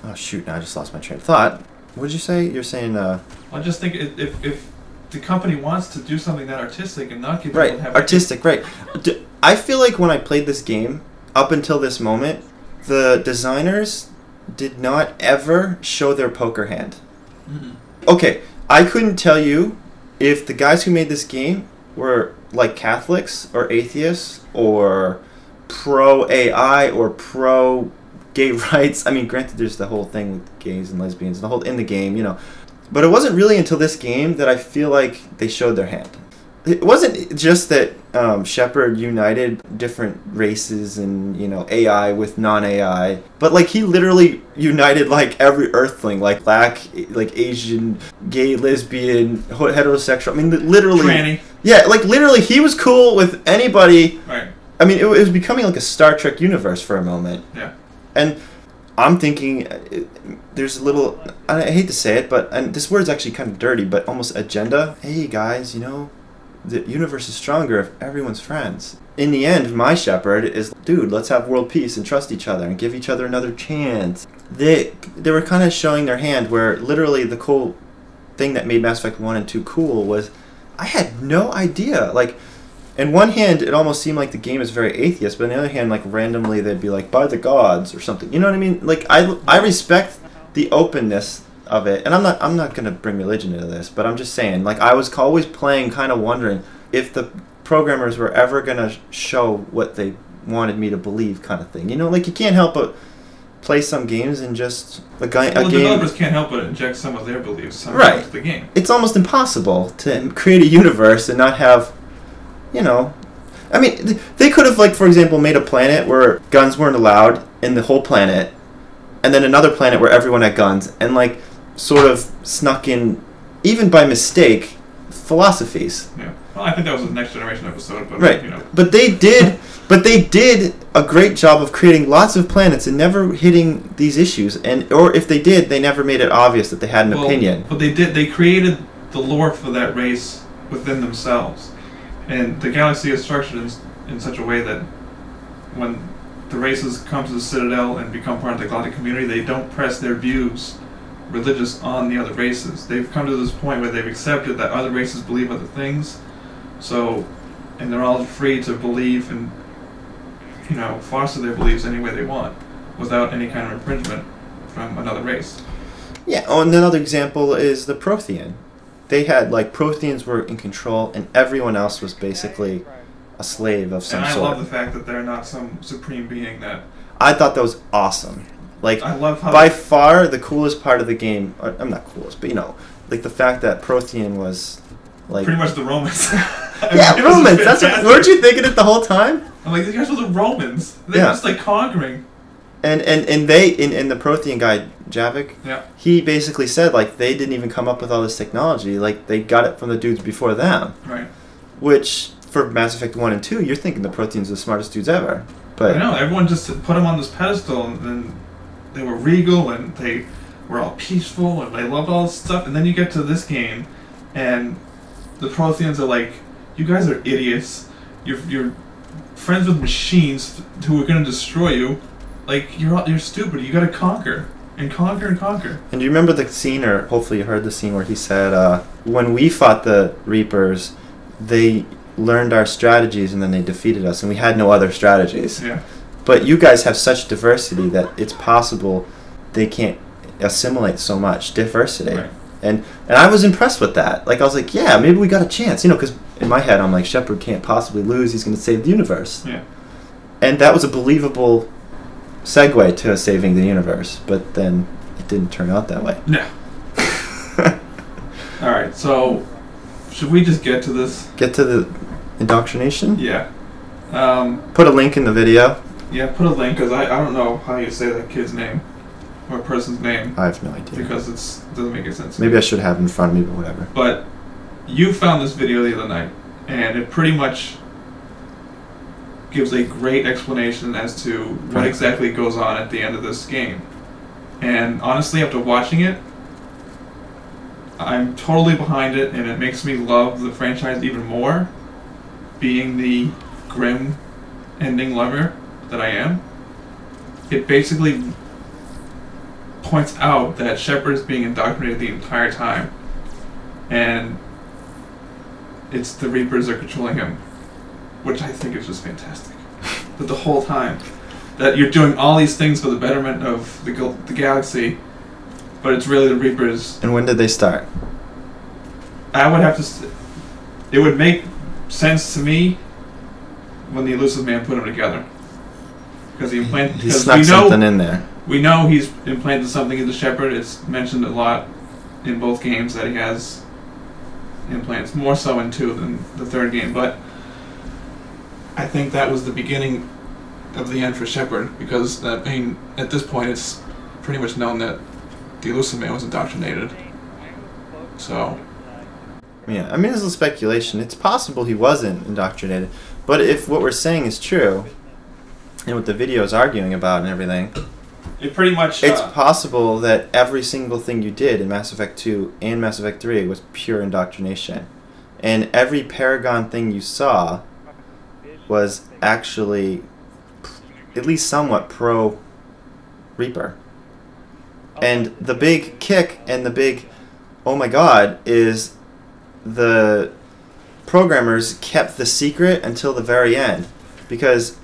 Oh shoot! Now I just lost my train of thought. What did you say? You're saying. I just think if the company wants to do something that artistic and not give right, people have artistic, right? I feel like when I played this game, up until this moment, the designers did not ever show their poker hand. Okay, I couldn't tell you if the guys who made this game were like Catholics or atheists or pro AI or pro gay rights. I mean, granted, there's the whole thing with gays and lesbians, the whole in the game, you know. But it wasn't really until this game that I feel like they showed their hand. It wasn't just that Shepard united different races and, you know, AI with non-AI, but like he literally united like every Earthling, like black, like Asian, gay, lesbian, heterosexual. I mean, literally. Tranny. Yeah, like literally, he was cool with anybody. Right. I mean, it was becoming like a Star Trek universe for a moment. Yeah. And I'm thinking there's a little, I hate to say it, but, and this word's actually kind of dirty, but almost agenda. Hey guys, you know, the universe is stronger if everyone's friends. In the end, my Shepard is, dude, let's have world peace and trust each other and give each other another chance. They were kind of showing their hand where literally the cool thing that made Mass Effect 1 and 2 cool was I had no idea. Like, in one hand, it almost seemed like the game is very atheist, but on the other hand, like randomly they'd be like, by the gods or something. You know what I mean? Like, I respect the openness of it, and I'm not gonna bring religion into this, but I'm just saying, like, I was always playing, kind of wondering if the programmers were ever gonna show what they wanted me to believe, kind of thing. You know, like you can't help but play some games and just the developers can't help but inject some of their beliefs into the game. It's almost impossible to create a universe and not have, you know, I mean, they could have, like, for example, made a planet where guns weren't allowed in the whole planet, and then another planet where everyone had guns, and like sort of snuck in, even by mistake, philosophies. Yeah. Well, I think that was a Next Generation episode, but right. You know. But they did a great job of creating lots of planets and never hitting these issues, or if they did, they never made it obvious that they had an opinion. But they did. They created the lore for that race within themselves, and the galaxy is structured in such a way that when the races come to the Citadel and become part of the galactic community, they don't press their views religious on the other races. They've come to this point where they've accepted that other races believe other things, and they're all free to believe and, you know, foster their beliefs any way they want without any kind of infringement from another race. Yeah, and another example is the Prothean. They had, like, Protheans were in control and everyone else was basically a slave of some sort. And I love the fact that they're not some supreme being that... I thought that was awesome. Like, I love how by far the coolest part of the game, I'm not coolest, but, you know, like the fact that Prothean was, like... Pretty much the Romans. Yeah, Romans! Weren't you thinking it the whole time? I'm like, these guys were the Romans. They're just, like, conquering. And they, in the Prothean guy, Javik, he basically said, like, they didn't even come up with all this technology. Like, they got it from the dudes before them. Right. Which, for Mass Effect 1 and 2, you're thinking the Protheans are the smartest dudes ever. But I know, everyone just put them on this pedestal, and they were regal, and they were all peaceful, and they loved all this stuff, and then you get to this game, and the Protheans are like, you guys are idiots. You're friends with machines who are going to destroy you. Like, you're stupid. You got to conquer. And conquer and conquer. And do you remember the scene, or hopefully you heard the scene, where he said, when we fought the Reapers, they learned our strategies and then they defeated us, and we had no other strategies. Yeah. But you guys have such diversity that it's possible they can't assimilate so much diversity. Right. And I was impressed with that. Like, I was like, yeah, maybe we got a chance. You know, because in my head, I'm like, Shepard can't possibly lose. He's going to save the universe. Yeah. And that was a believable segue to saving the universe. But then it didn't turn out that way. No. All right, so should we just get to this? Get to the indoctrination? Yeah. Put a link in the video. Yeah, put a link, because I don't know how you say that kid's name. Or person's name. I have no idea. Because it doesn't make any sense. Maybe I should have it in front of me, but whatever. But you found this video the other night, and it pretty much gives a great explanation as to what exactly goes on at the end of this game. And honestly, after watching it, I'm totally behind it, and it makes me love the franchise even more, being the grim ending lover that I am. It basically points out that Shepard is being indoctrinated the entire time, and it's the Reapers are controlling him, which I think is just fantastic. But the whole time, that you're doing all these things for the betterment of the galaxy, but it's really the Reapers. And when did they start? I would have to. It would make sense to me when the Elusive Man put them together, because he snuck something in there. We know he's implanted something into Shepard. It's mentioned a lot in both games that he has implants, more so in 2 than the 3rd game. But I think that was the beginning of the end for Shepard, because at this point it's pretty much known that the Elusive Man was indoctrinated. So. Yeah, I mean, this is speculation. It's possible he wasn't indoctrinated, but if what we're saying is true, and what the video is arguing about and everything, it pretty much. It's possible that every single thing you did in Mass Effect 2 and Mass Effect 3 was pure indoctrination, and every Paragon thing you saw was actually at least somewhat pro Reaper. And the big kick and the big oh my god is the programmers kept the secret until the very end, because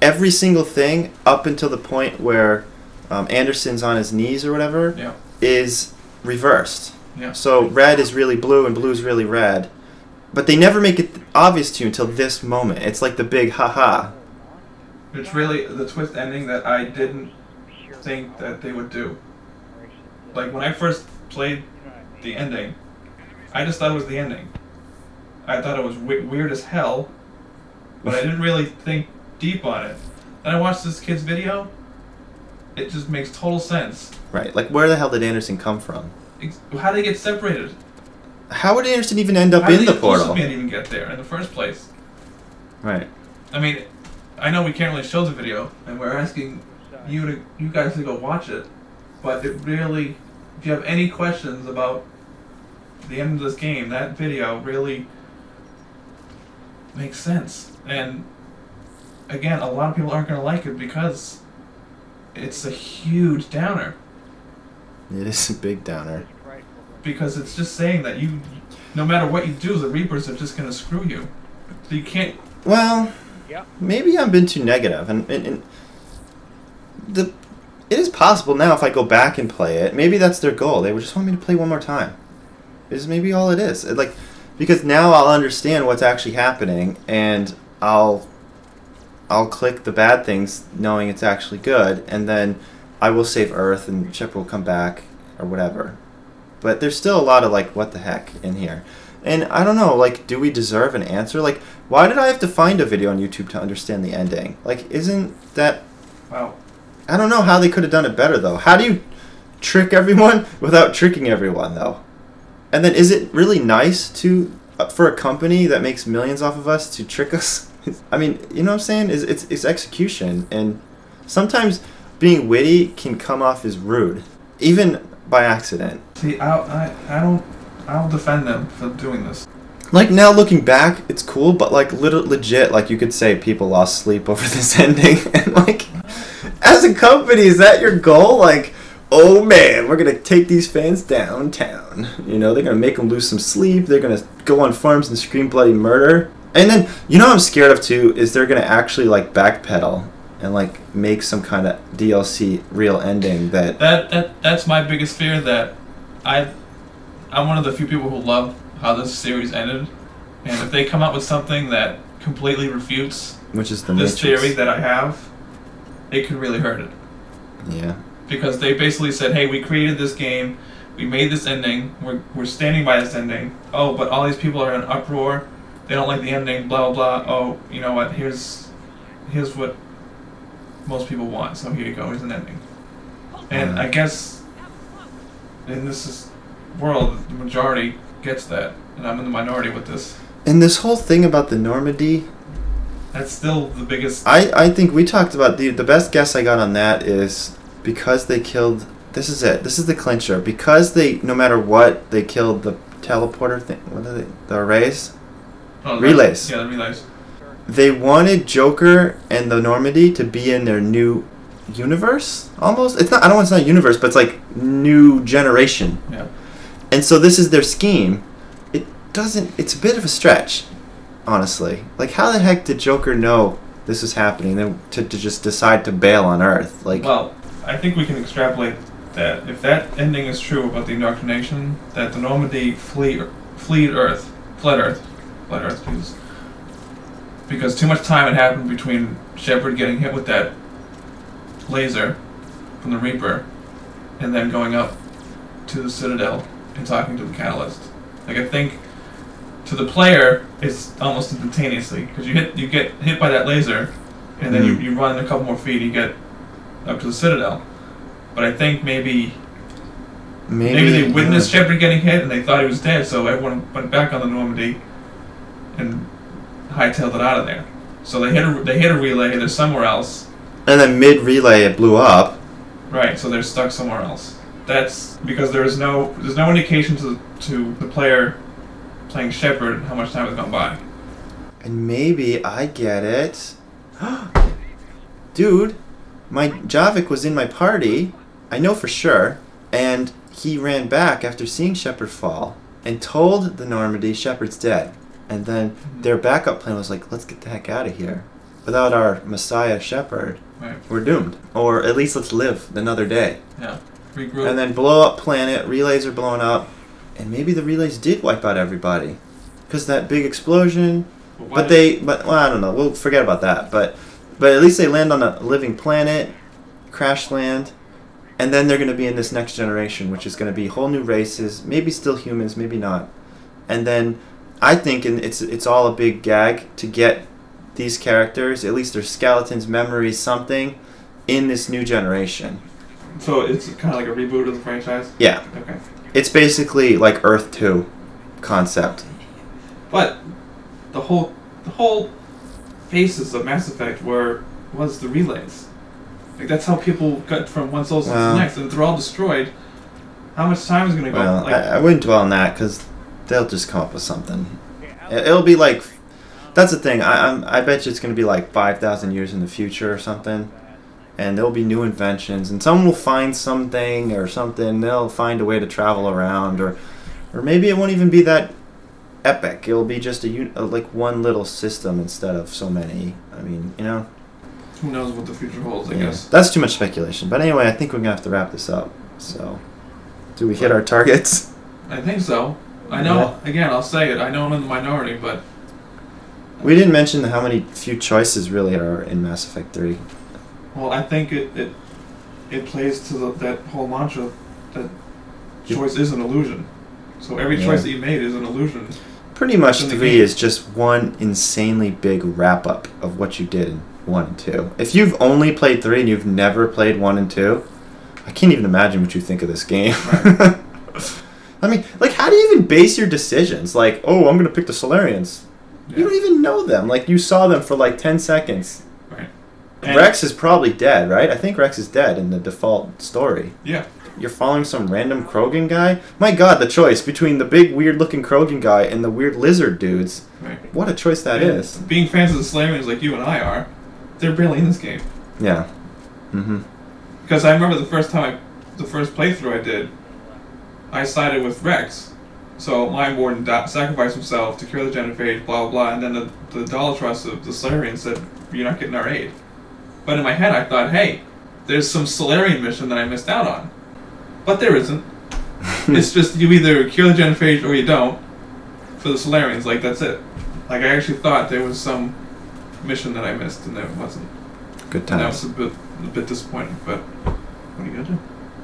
every single thing up until the point where Anderson's on his knees or whatever is reversed. Yeah. So red is really blue and blue is really red, but they never make it obvious to you until this moment. It's like the big haha. It's really the twist ending that I didn't think that they would do. Like when I first played the ending, I just thought it was the ending. I thought it was weird as hell, but I didn't really think deep on it. Then I watched this kid's video. It just makes total sense. Right. Like, where the hell did Anderson come from? How did they get separated? How would Anderson even end up in the portal? How did the even get there in the first place? Right. I mean, I know we can't really show the video, and we're asking you guys to go watch it, but it really, if you have any questions about the end of this game, that video really makes sense. And again, a lot of people aren't going to like it because it's a huge downer. It is a big downer. Because it's just saying that no matter what you do, the Reapers are just going to screw you. So you can't. Well, maybe I've been too negative, and it is possible now if I go back and play it. Maybe that's their goal. They would just want me to play one more time. Is maybe all it is. Because now I'll understand what's actually happening, and I'll click the bad things knowing it's actually good, and then I will save Earth and Shepard will come back or whatever. But there's still a lot of what the heck in here. And I don't know, do we deserve an answer? Why did I have to find a video on YouTube to understand the ending? Isn't that... Wow. I don't know how they could have done it better, though. How do you trick everyone without tricking everyone, though? And then is it really nice for a company that makes millions off of us to trick us? I mean, you know what I'm saying? It's execution, and sometimes being witty can come off as rude, even by accident. See, I'll defend them for doing this. Now looking back, it's cool, but legit, you could say people lost sleep over this ending, and as a company, is that your goal? Oh man, we're gonna take these fans downtown. They're gonna make them lose some sleep. They're gonna go on farms and scream bloody murder. And then, what I'm scared of too is they're gonna actually backpedal and make some kind of DLC real ending that's my biggest fear. That I'm one of the few people who love how this series ended, and if they come up with something that completely refutes which is this theory that I have, it could really hurt it. Yeah. Because they basically said, hey, we created this game, we made this ending, we're standing by this ending. Oh, but all these people are in an uproar, they don't like the ending, blah, blah, blah. Oh, you know what, here's what most people want, so here you go, here's an ending. And I guess in this world, the majority gets that, and I'm in the minority with this. And this whole thing about the Normandy... That's still the biggest... I think we talked about... The best guess I got on that is... Because they killed... This is it. This is the clincher. Because they, no matter what, they killed the teleporter thing. What are they? The arrays? Oh, relays. Yeah, the relays. They wanted Joker and the Normandy to be in their new universe almost. It's not. I don't want to say universe, but it's like new generation. Yeah. And so this is their scheme. It doesn't. It's a bit of a stretch, honestly. Like, how the heck did Joker know this was happening? Then to just decide to bail on Earth, like. Well, I think we can extrapolate that if that ending is true about the indoctrination, that the Normandy fled Earth, Jesus. Because too much time had happened between Shepard getting hit with that laser from the Reaper, and then going up to the Citadel and talking to the Catalyst. Like, I think to the player it's almost instantaneously, because you get hit by that laser, and then you run a couple more feet, you get up to the Citadel. But I think maybe they witnessed Shepard getting hit and they thought he was dead, so everyone went back on the Normandy and hightailed it out of there. So they hit a relay, they're somewhere else. And then mid-relay it blew up. Right, so they're stuck somewhere else. That's because there's no indication to the player playing Shepard how much time has gone by. And maybe I get it. Dude, my Javik was in my party, I know for sure, and he ran back after seeing Shepard fall and told the Normandy Shepard's dead. And then their backup plan was like, let's get the heck out of here. Without our Messiah Shepard, we're doomed. Or at least let's live another day. Yeah. Regroup. And then blow up planet, relays are blowing up, and maybe the relays did wipe out everybody. Because that big explosion, well, I don't know, we'll forget about that. But at least they land on a living planet, crash land, and then they're going to be in this next generation, which is going to be whole new races, maybe still humans, maybe not. And then I think it's all a big gag to get these characters, at least their skeletons, memories, something, in this new generation. So it's kind of like a reboot of the franchise? Yeah. Okay. It's basically like Earth 2 concept. But the whole basis of Mass Effect was the relays. Like, that's how people got from one soul system to the next, and if they're all destroyed, how much time is going to go? Well, I wouldn't dwell on that, because they'll just come up with something. It'll be like, that's the thing, I bet you it's going to be like 5,000 years in the future or something, and there'll be new inventions, and someone will find something or something, they'll find a way to travel around, or maybe it won't even be that epic. It'll be just like one little system instead of so many. I mean, you know. Who knows what the future holds, I guess. That's too much speculation. But anyway, I think we're going to have to wrap this up. So, do we hit our targets? I think so. I know, again, I'll say it, I know I'm in the minority, but... We didn't mention how many few choices really are in Mass Effect 3. Well, I think it plays to that whole mantra that choice is an illusion. So every choice that you made is an illusion. Pretty much 3 is just one insanely big wrap-up of what you did in 1 and 2. If you've only played 3 and you've never played 1 and 2, I can't even imagine what you think of this game. Right. I mean, like, how do you even base your decisions? Like, oh, I'm going to pick the Solarians. Yeah. You don't even know them. Like, you saw them for like 10 seconds. Right. Rex is probably dead, right? I think Rex is dead in the default story. Yeah. You're following some random Krogan guy? My god, the choice between the big weird-looking Krogan guy and the weird lizard dudes. Right. What a choice that is. Being fans of the Solarians like you and I are, they're barely in this game. Yeah. Mm-hmm. Because I remember the first playthrough I did, I sided with Rex. So Lion Warden sacrificed himself to cure the genophage, blah, blah, blah, and then the Dolatrus of the Solarians said, you're not getting our aid. But in my head I thought, hey, there's some Solarian mission that I missed out on. But there isn't. It's just you either cure the genophage or you don't for the Solarians, like that's it. Like I actually thought there was some mission that I missed and there wasn't. Good times. And that was a bit disappointing, but what are you gonna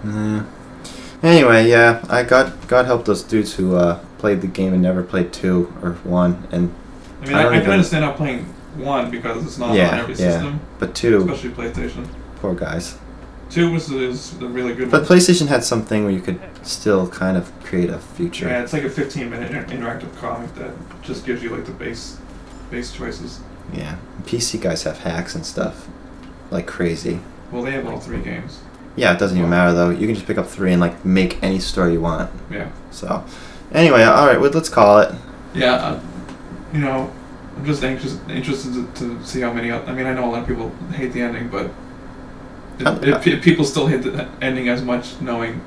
do? Anyway, yeah, God help those dudes who played the game and never played 2 or 1. And I mean, I can understand not playing 1 because it's not on every system. But 2, especially PlayStation. Poor guys. 2 is a really good one. But one. PlayStation had something where you could still kind of create a future. Yeah, it's like a 15-minute interactive comic that just gives you like the base choices. Yeah, PC guys have hacks and stuff like crazy. Well, they have all 3 games. Yeah, it doesn't even matter though. You can just pick up 3 and like make any story you want. Yeah. So, anyway, all right, well, let's call it. Yeah, you know, I'm just interested to see how many. I mean, I know a lot of people hate the ending, but If people still hate the ending as much, knowing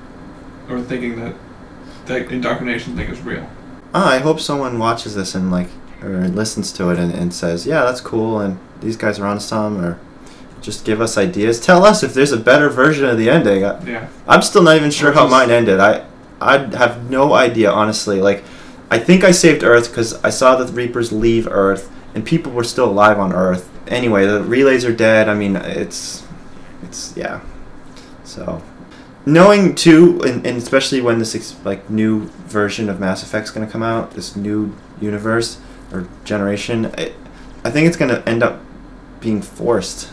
or thinking that the indoctrination thing is real. I hope someone watches this and or listens to it and says, yeah, that's cool, and these guys are on some, or just give us ideas. Tell us if there's a better version of the ending. Yeah. I'm still not even sure how mine ended. I have no idea, honestly. I think I saved Earth because I saw the Reapers leave Earth, and people were still alive on Earth. Anyway, the relays are dead. I mean, it's yeah. So, knowing too, and especially when this new version of Mass Effect's going to come out, this new universe or generation, I think it's going to end up being forced.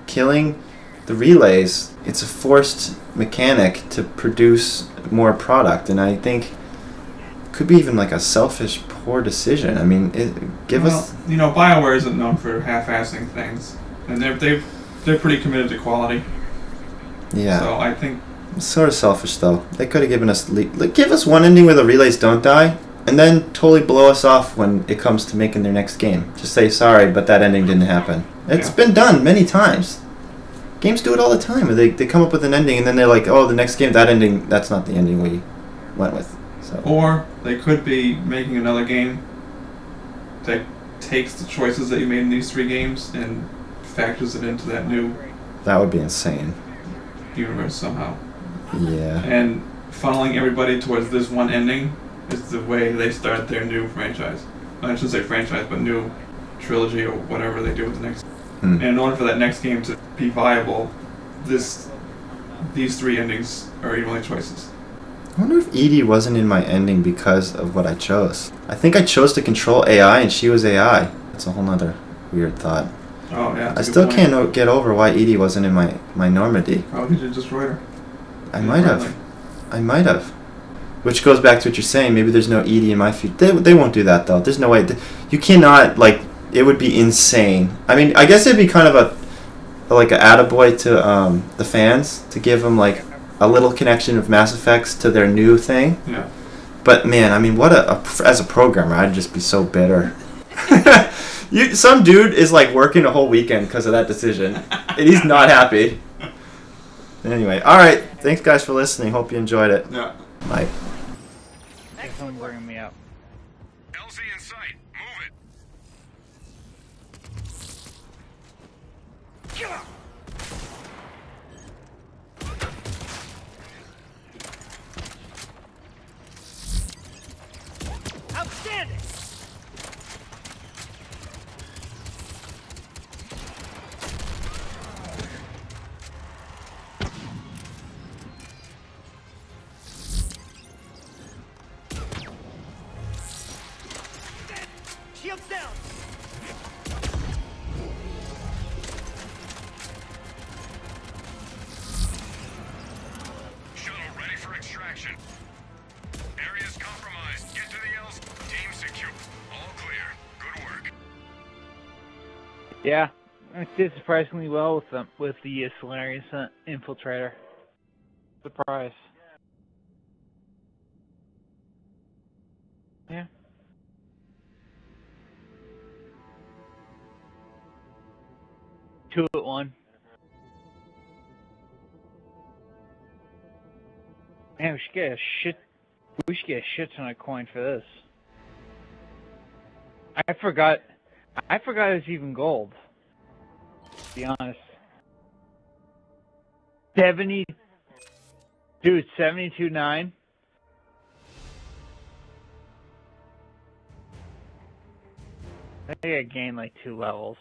Killing the relays, it's a forced mechanic to produce more product, and I think it could be even a selfish, poor decision. I mean, BioWare isn't known for half-assing things, and they're pretty committed to quality. Yeah. So I think it's sort of selfish, though. They could have given us give us one ending where the relays don't die, and then totally blow us off when it comes to making their next game. Just say sorry, but that ending didn't happen. It's been done many times. Games do it all the time. Where they come up with an ending, and then they're like, oh, the next game, that ending, that's not the ending we went with. So. Or they could be making another game that takes the choices that you made in these 3 games and factors it into that new... That would be insane. ...universe somehow. Yeah. And funneling everybody towards this one ending is the way they start their new franchise. I shouldn't say franchise, but new trilogy or whatever they do with the next... And in order for that next game to be viable, these 3 endings are your only choices. I wonder if Edie wasn't in my ending because of what I chose. I think I chose to control AI and she was AI. That's a whole nother weird thought. Oh, yeah. I still can't get over why Edie wasn't in my Normandy. Oh, because you destroyed her. I might have. Which goes back to what you're saying. Maybe there's no Edie in my future. They won't do that, though. There's no way. You cannot, it would be insane. I mean, I guess it'd be kind of a attaboy to the fans to give them a little connection of Mass Effects to their new thing. Yeah. But man, I mean, as a programmer, I'd just be so bitter. Some dude is working a whole weekend because of that decision, and he's not happy. Anyway, all right. Thanks guys for listening. Hope you enjoyed it. Yeah. Bye. Someone bringing me up. LZ in sight. Move it. Kill him. Outstanding! Shields down! Shuttle ready for extraction. Area's compromised. Get to the L's. Team secure. All clear. Good work. Yeah, I did surprisingly well with the Solarian Infiltrator. Surprise. Yeah. Two at one. Man, we should get a shit ton of coin for this. I forgot it was even gold. To be honest. 72.9. I think I gained 2 levels.